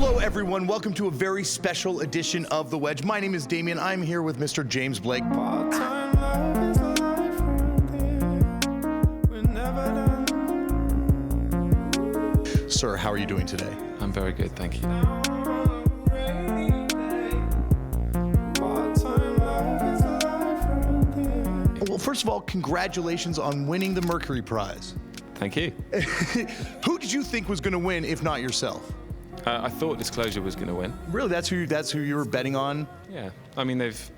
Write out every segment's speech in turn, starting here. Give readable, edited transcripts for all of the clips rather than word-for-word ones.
Hello, everyone. Welcome to a very special edition of The Wedge. My name is Damien. I'm here with Mr. James Blake. Sir, how are you doing today? I'm very good, thank you. Well, first of all, congratulations on winning the Mercury Prize. Thank you. Who did you think was going to win, if not yourself? I thought Disclosure was going to win. Really, that's who you were betting on? Yeah, I mean they've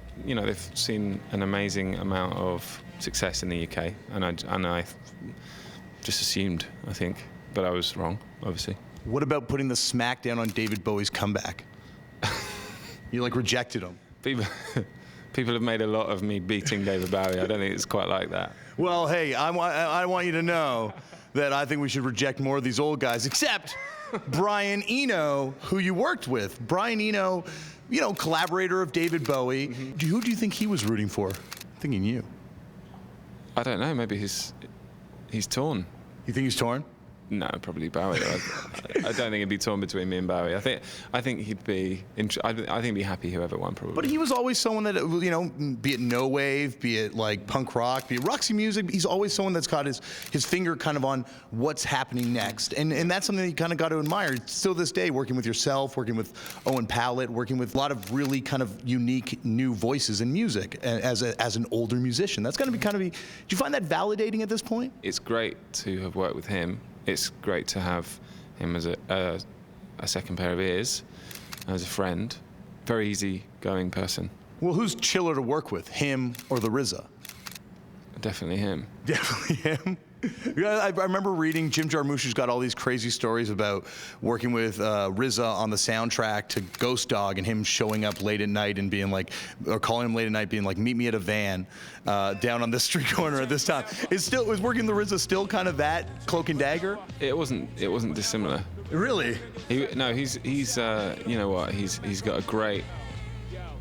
seen an amazing amount of success in the UK, and I just assumed, I think, but I was wrong, obviously. What about putting the smack down on David Bowie's comeback? You rejected him. People have made a lot of me beating David Bowie. I don't think it's quite like that. Well, hey, I want you to know that I think we should reject more of these old guys, except Brian Eno, who you worked with. Brian Eno, collaborator of David Bowie. Mm-hmm. Who do you think he was rooting for? I'm thinking you. I don't know. Maybe he's torn. You think he's torn? No, probably Bowie. I don't think he'd be torn between me and Bowie. I think he'd be. I think he'd be happy whoever won, probably. But he was always someone that, be it no wave, be it like punk rock, be it Roxy Music. He's always someone that's got his finger kind of on what's happening next, and that's something that you kind of got to admire. Still this day, working with yourself, working with Owen Pallett, working with a lot of really kind of unique new voices in music as an older musician. That's going to be. Do you find that validating at this point? It's great to have worked with him. It's great to have him as a second pair of ears, as a friend. Very easy-going person. Well, who's chiller to work with, him or the RZA? Definitely him. Definitely him? Yeah, I remember reading Jim Jarmusch's got all these crazy stories about working with RZA on the soundtrack to Ghost Dog and him showing up late at night and being like, or calling him late at night being like, meet me at a van down on this street corner at this time. Is working the RZA still kind of that cloak and dagger? It wasn't dissimilar. Really? He's you know what? He's got a great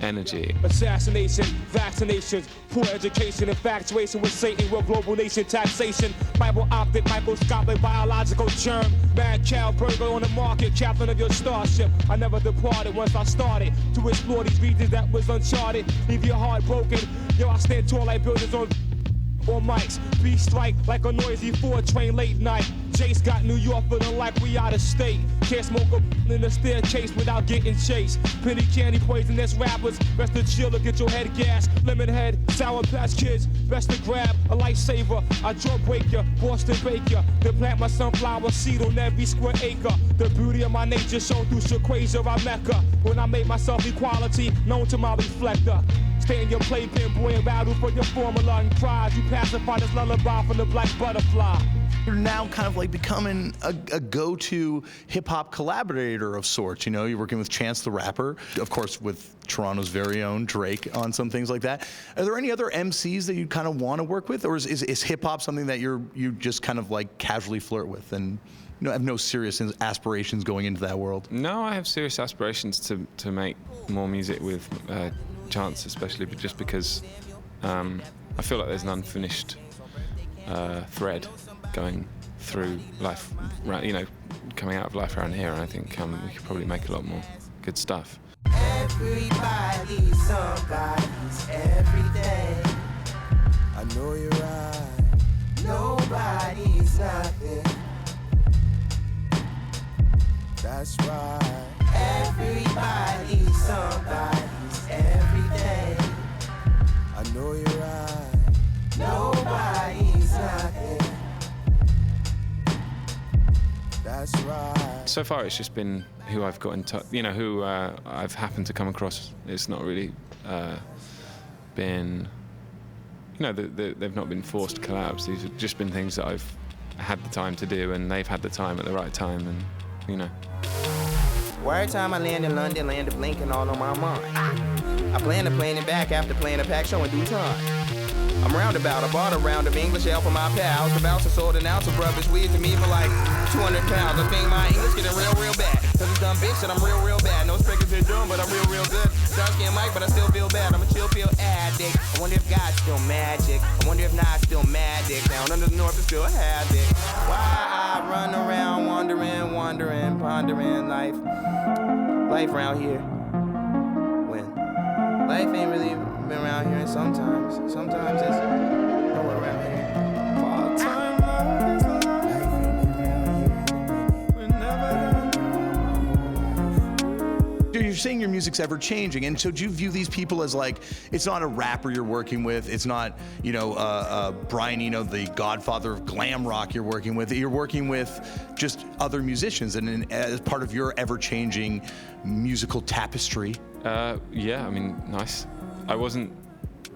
energy. Assassination, vaccinations, poor education, infatuation with Satan, real global nation taxation, Bible optic, microscopic, biological germ, mad cow burger on the market, captain of your starship. I never departed once I started to explore these regions that was uncharted. Leave your heart broken. Yo, I stand tall like buildings on mics. Beat strike like a noisy 4 train late night. Jace got New York feeling like we out of state. Can't smoke a in the staircase without getting chased. Penny candy poisonous rappers. Best to chill or get your head gas. Lemon head, Sour Patch Kids. Best to grab a lifesaver. I drug wake ya, Boston bake ya. Then plant my sunflower seed on every square acre. The beauty of my nature shown through Shaquasia, I Mecca. When I make myself equality known to my reflector. Stay in your playpen, boy, and battle for your formula and cries. You pacify this lullaby from the black butterfly. You're now kind of like becoming a go-to hip-hop collaborator of sorts. You're working with Chance the Rapper, of course, with Toronto's very own Drake on some things like that. Are there any other MCs that you kind of want to work with, or is hip-hop something that you just kind of like casually flirt with and have no serious aspirations going into that world? No, I have serious aspirations to make more music with Chance, especially, but just because I feel like there's an unfinished thread going through life, coming out of life around here, and I think we could probably make a lot more good stuff. Everybody's somebody's everything. I know you're right. Nobody's nothing. That's right. Everybody's somebody's everything. I know you're right. Nobody's nothing. That's right. So far, it's just been who I've got in touch, who I've happened to come across. It's not really been, they've not been forced collabs. These have just been things that I've had the time to do, and they've had the time at the right time, and Every time I land in London, land of Lincoln all on my mind. I plan to plan it back after playing a pack show in due time. I'm roundabout, I bought a round of English ale for my pals. The bouncer sold an ounce of rubbish weed to me for like 200 pounds. I think my English getting real bad. Cause it's dumb bitch that I'm real bad. No speakers in drum, but I'm real good. Dark skin Mike, but I still feel bad. I'm a chill pill addict. I wonder if God's still magic. I wonder if Nas still magic. Down under the north is still havoc. Why I run around wondering, pondering life. life around here. When life ain't really been around here, and sometimes it's nowhere around here. Part-time love is life ain't been around here. We're never done. You're saying your music's ever changing, and so do you view these people as like, it's not a rapper you're working with, it's not, you know, Brian Eno, the godfather of glam rock you're working with just other musicians, and as part of your ever-changing musical tapestry? Yeah, I mean, nice. I wasn't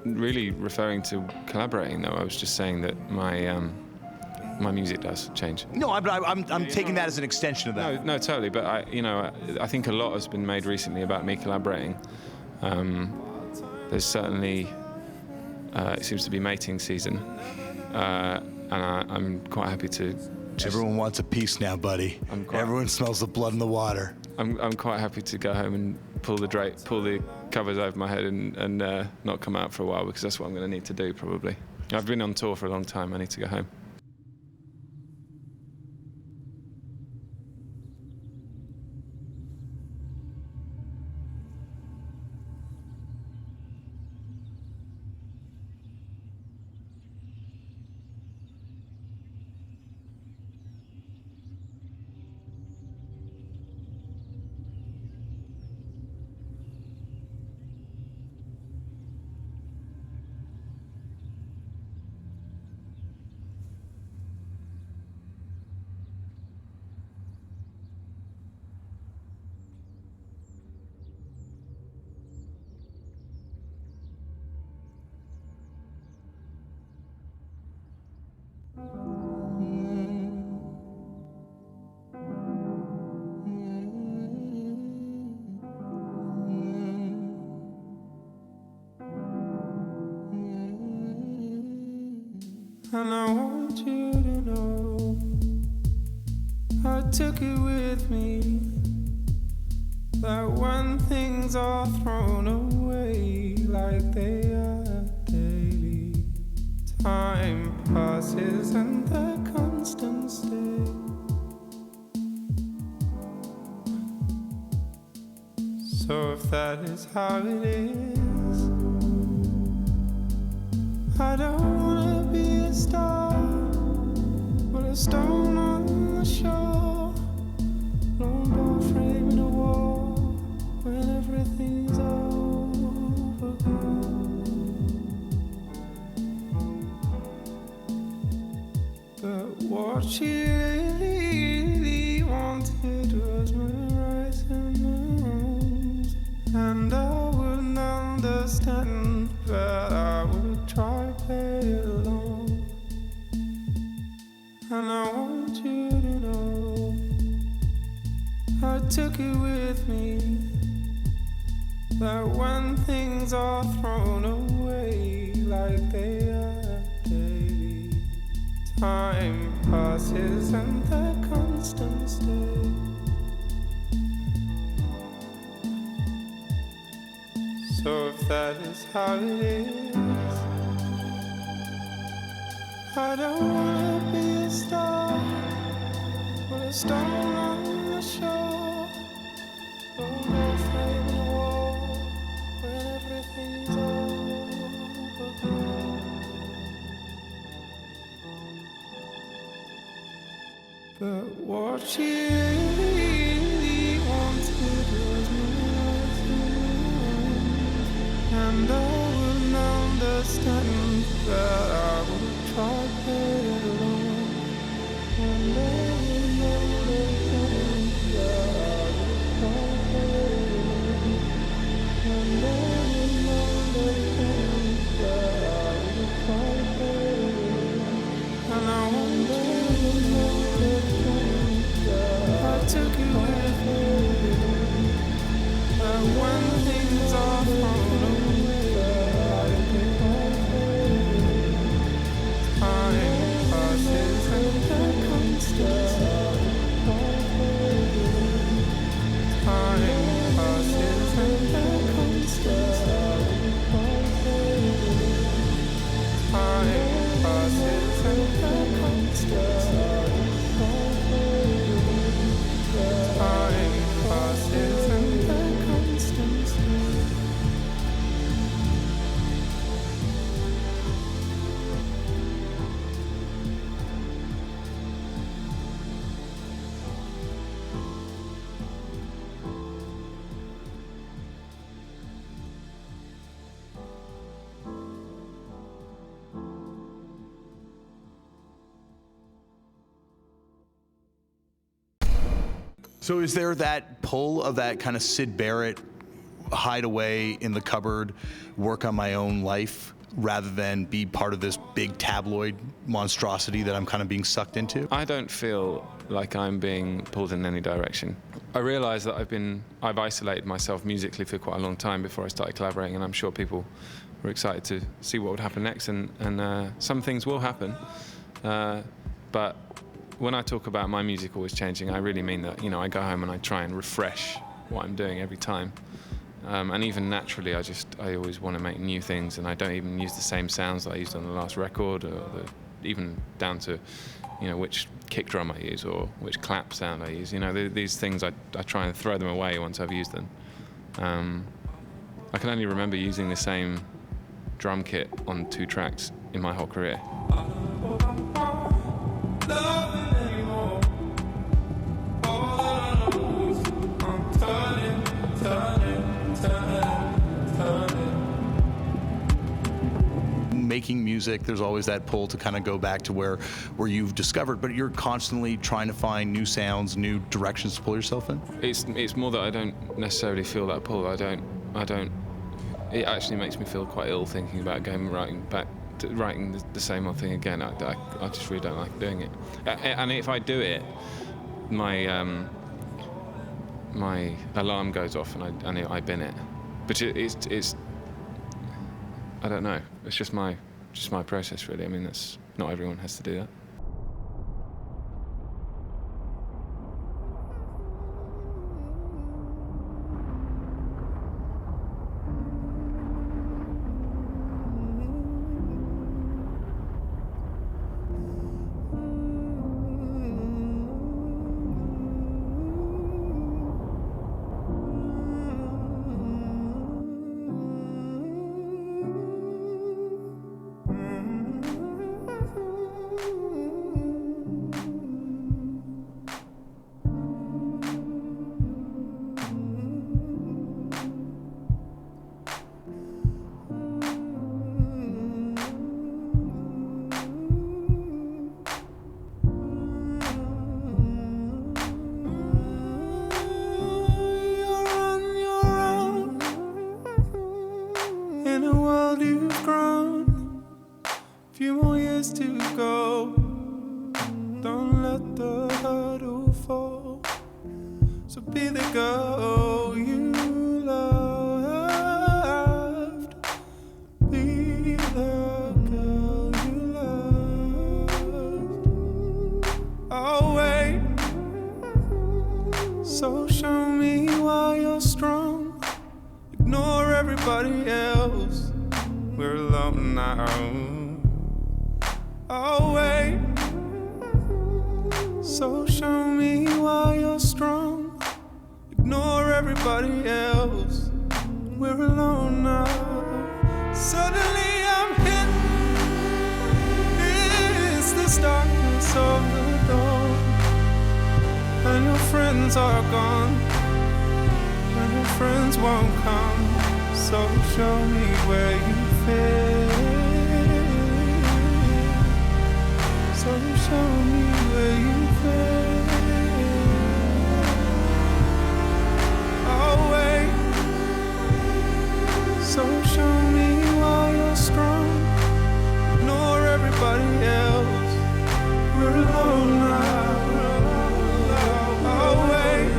really referring to collaborating, though. I was just saying that my music does change. No, I'm taking that as an extension of that. No, totally. But I think a lot has been made recently about me collaborating. There's certainly it seems to be mating season, and I'm quite happy to. Everyone wants a piece now, buddy. Everyone smells the blood in the water. I'm quite happy to go home and pull the covers over my head and not come out for a while, because that's what I'm going to need to do probably. I've been on tour for a long time. I need to go home. And I want you to know I took it with me, that when things are thrown away like they are daily, time passes and the constant stay. So if that is how it is, I don't wanna be a star, but a stone on the shore, lone ball frame in a wall, when everything's over. But what she really wanted was my rights and my wrongs, and I wouldn't understand, but I would try to play along. And I want you to know I took it with me, that when things are thrown away like they are daily, time passes and the constant stay. So if that is how it is, I don't wanna be a star, but a stone on the shore, or no frame in a wall, when everything's over. But what she really wanted was my life, and I wouldn't understand, that I would try to play along. And I wouldn't understand, that I would try to play along. And I wouldn't understand, that I would try to play along. And I wouldn't understand, that I took it with me, that when things are thrown away, time passes and the constant time passes and the constant time passes and the constant time passes and the So is there that pull of that kind of Syd Barrett hide away in the cupboard, work on my own life, rather than be part of this big tabloid monstrosity that I'm kind of being sucked into? I don't feel like I'm being pulled in any direction. I realise that I've isolated myself musically for quite a long time before I started collaborating, and I'm sure people were excited to see what would happen next, and some things will happen. But when I talk about my music always changing, I really mean that, I go home and I try and refresh what I'm doing every time. And even naturally, I always want to make new things, and I don't even use the same sounds that I used on the last record, or even down to, which kick drum I use or which clap sound I use. These things, I try and throw them away once I've used them. I can only remember using the same drum kit on 2 tracks in my whole career. Making music, there's always that pull to kind of go back to where you've discovered, but you're constantly trying to find new sounds, new directions to pull yourself in. It's more that I don't necessarily feel that pull. I don't. It actually makes me feel quite ill thinking about writing the same old thing again. I just really don't like doing it. And if I do it, my my alarm goes off and I bin it. But it's I don't know. It's just my process, really. I mean, that's not everyone has to do that. Few more years to go. Don't let the hurdle fall. So be the girl you loved. Be the girl you loved. I'll wait. So show me why you're strong. Ignore everybody else. We're alone now. I'll wait. So show me why you're strong. Ignore everybody else. We're alone now. Suddenly I'm hit. It's this darkness of the dawn. And your friends are gone. And your friends won't come. So show me where you fit. So show me where you fit. I'll wait. So show me why you're strong. Ignore everybody else. We're alone now. I'll wait.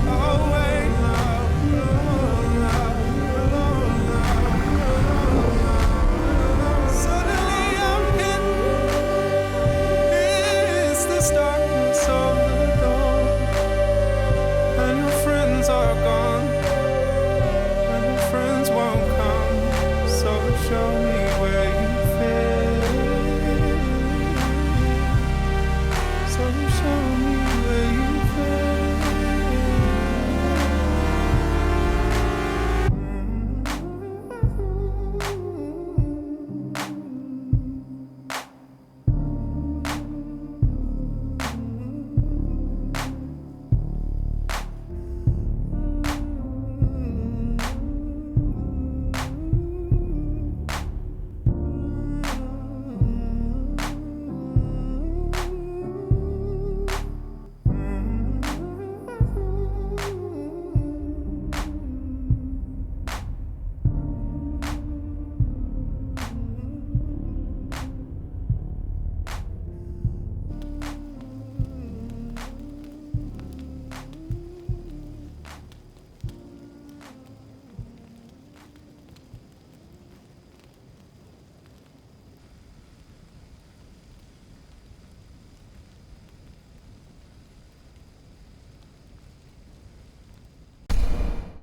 I'll wait. Suddenly I'm hit.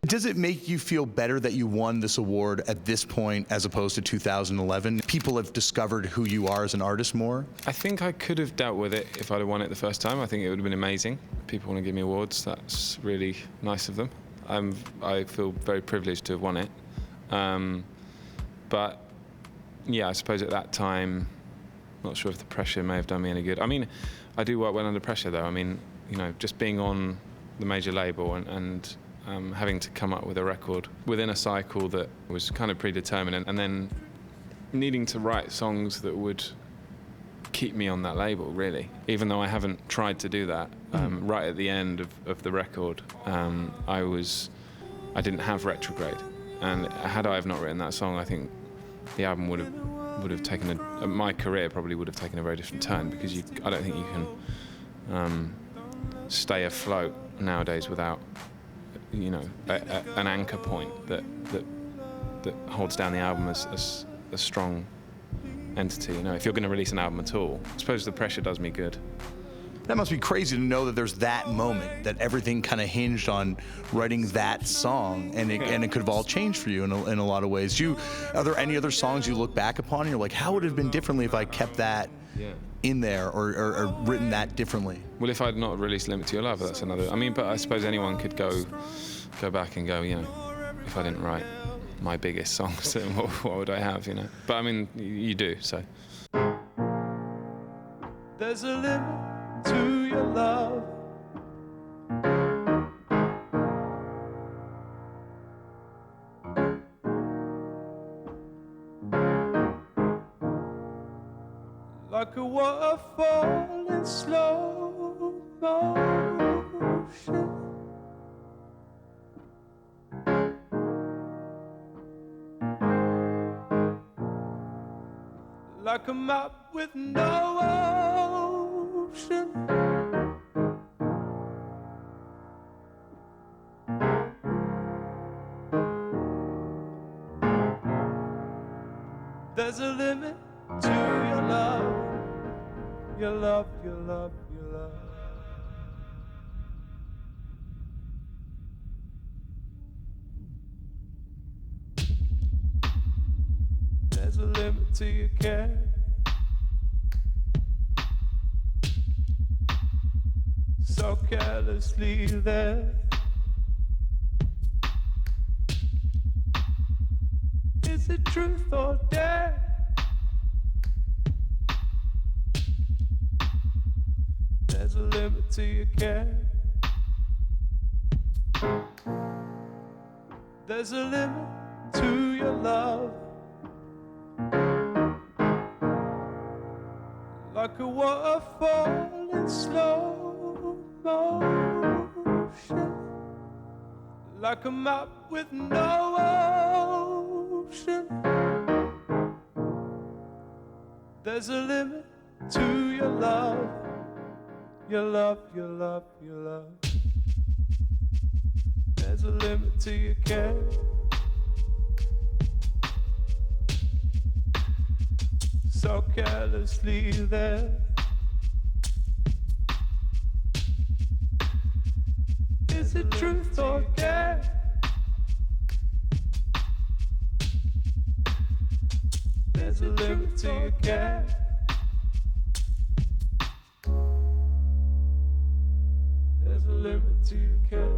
Does it make you feel better that you won this award at this point as opposed to 2011? People have discovered who you are as an artist more? I think I could have dealt with it if I'd have won it the first time. I think it would have been amazing. People want to give me awards. That's really nice of them. I feel very privileged to have won it. But yeah, I suppose at that time, not sure if the pressure may have done me any good. I mean, I do work well under pressure, though. I mean, just being on the major label and having to come up with a record within a cycle that was kind of predetermined, and then needing to write songs that would keep me on that label, really. Even though I haven't tried to do that, right at the end of the record, I didn't have Retrograde, and had I have not written that song, I think the album would have taken my career probably would have taken a very different turn, because I don't think you can stay afloat nowadays without an anchor point that holds down the album as a strong entity. If you're going to release an album at all, I suppose the pressure does me good. That must be crazy to know that there's that moment, that everything kind of hinged on writing that song, and it could have all changed for you in a lot of ways. Are there any other songs you look back upon and you're like, how would it have been differently if I kept that in there or written that differently? Well, if I'd not released Limit to Your Love, that's another. I mean, but I suppose anyone could go back and go, if I didn't write my biggest songs, then what would I have, But I mean, you do, so. There's a limit to your love. Like a waterfall in slow motion. Like a map with no ocean. There's a limit to your love. Your love, your love, your love. There's a limit to your care. So carelessly there. Is it truth or dare? There's a limit to your care. There's a limit to your love. Like a waterfall in slow motion. Like a map with no ocean. There's a limit to your love. Your love, your love, your love. There's a limit to your care. So carelessly there. Is it truth or dare? There's a limit to your care. There's a limit to your care.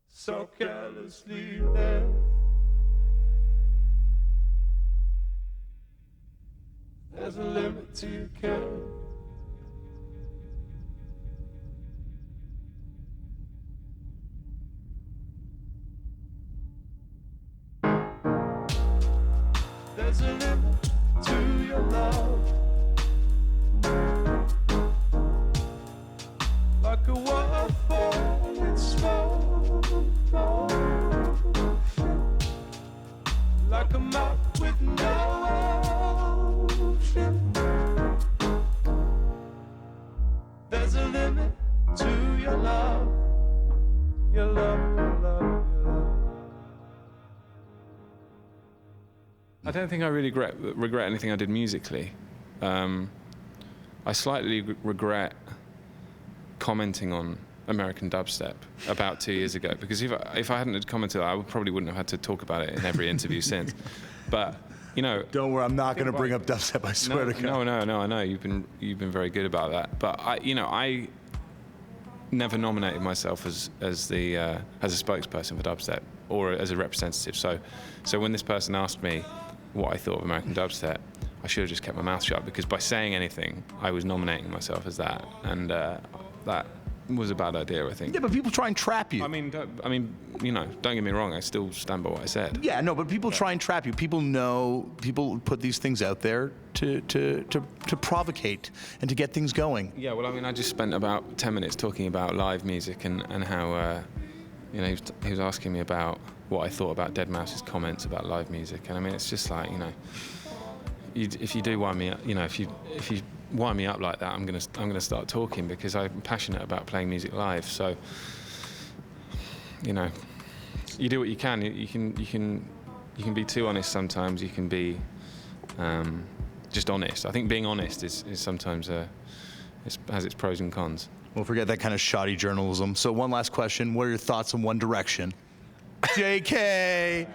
So carelessly there. There's a limit to your care. There's a limit to your love. Like a waterfall in slow motion. Like a map with no ocean. There's a limit to your love. Your love, your love, your love. I don't think I really regret anything I did musically. I slightly regret commenting on American dubstep about 2 years ago, because if I hadn't had commented, I probably wouldn't have had to talk about it in every interview since. But you know, Don't worry, I'm not going to bring up dubstep. I swear to God. no. I know you've been very good about that. But I never nominated myself as a spokesperson for dubstep or as a representative. So when this person asked me what I thought of American dubstep, I should have just kept my mouth shut, because by saying anything, I was nominating myself as that, and that was a bad idea, I think. Yeah, but people try and trap you. I mean, you know, don't get me wrong. I still stand by what I said. Yeah, no, but people try and trap you. People put these things out there to provocate and to get things going. Yeah, well, I mean, I just spent about 10 minutes talking about live music and how, you know, he was asking me about what I thought about Deadmau5's comments about live music, and I mean, it's just like, you know, if you do wind me up, you know, if you wind me up like that, I'm gonna start talking, because I'm passionate about playing music live. So, you know, you do what you can. You can be too honest sometimes. You can be just honest. I think being honest is sometimes has its pros and cons. Well, forget that kind of shoddy journalism. So one last question: what are your thoughts on One Direction? JK.